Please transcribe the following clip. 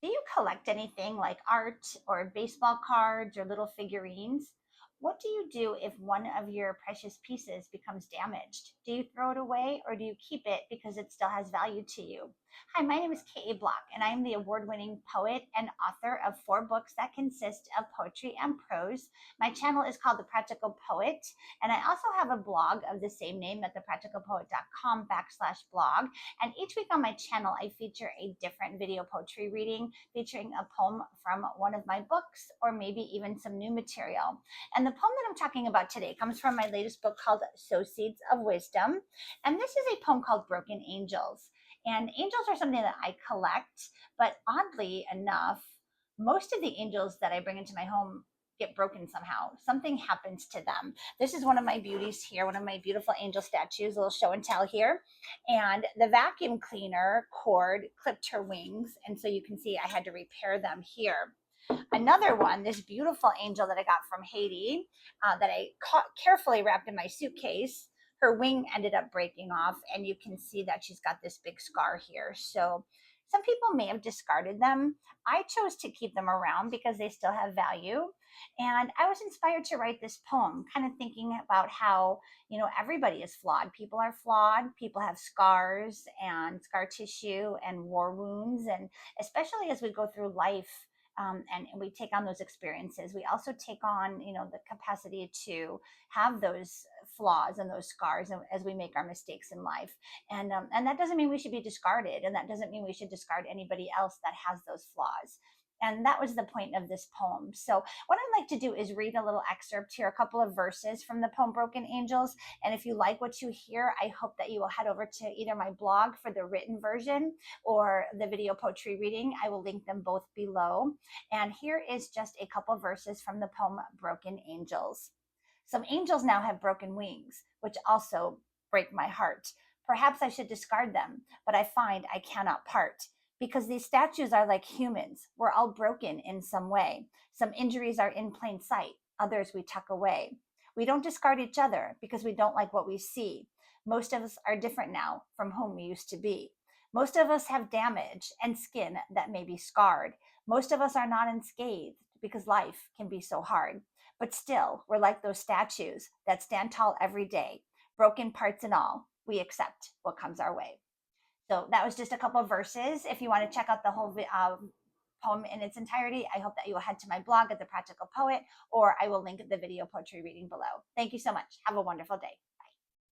Do you collect anything like art or baseball cards or little figurines? What do you do if one of your precious pieces becomes damaged? Do you throw it away or do you keep it because it still has value to you? Hi, my name is K.A. Bloch, and I am the award winning poet and author of 4 books that consist of poetry and prose. My channel is called The Practical Poet, and I also have a blog of the same name at thepracticalpoet.com/blog. And each week on my channel, I feature a different video poetry reading featuring a poem from one of my books or maybe even some new material. And the poem that I'm talking about today comes from my latest book called Sow Seeds of Wisdom. And this is a poem called Broken Angels. And angels are something that I collect, but oddly enough, most of the angels that I bring into my home get broken somehow. Something happens to them. This is one of my beauties here, one of my beautiful angel statues, a little show and tell here. And the vacuum cleaner cord clipped her wings. And so you can see I had to repair them here. Another one, this beautiful angel that I got from Haiti, that I carefully wrapped in my suitcase. Her wing ended up breaking off, and you can see that she's got this big scar here. So some people may have discarded them. I chose to keep them around because they still have value. And I was inspired to write this poem, kind of thinking about how, everybody is flawed. People are flawed. People have scars and scar tissue and war wounds. And especially as we go through life, and we take on those experiences, we also take on the capacity to have those flaws and those scars as we make our mistakes in life. And that doesn't mean we should be discarded, and that doesn't mean we should discard anybody else that has those flaws. And that was the point of this poem. So what I'd like to do is read a little excerpt here, a couple of verses from the poem Broken Angels. And if you like what you hear, I hope that you will head over to either my blog for the written version or the video poetry reading. I will link them both below. And here is just a couple verses from the poem Broken Angels. Some angels now have broken wings, which also break my heart. Perhaps I should discard them, but I find I cannot part. Because these statues are like humans. We're all broken in some way. Some injuries are in plain sight, others we tuck away. We don't discard each other because we don't like what we see. Most of us are different now from whom we used to be. Most of us have damage and skin that may be scarred. Most of us are not unscathed because life can be so hard. But still, we're like those statues that stand tall every day, broken parts and all. We accept what comes our way. So that was just a couple of verses. If you want to check out the whole poem in its entirety, I hope that you will head to my blog at The Practical Poet, or I will link the video poetry reading below. Thank you so much. Have a wonderful day.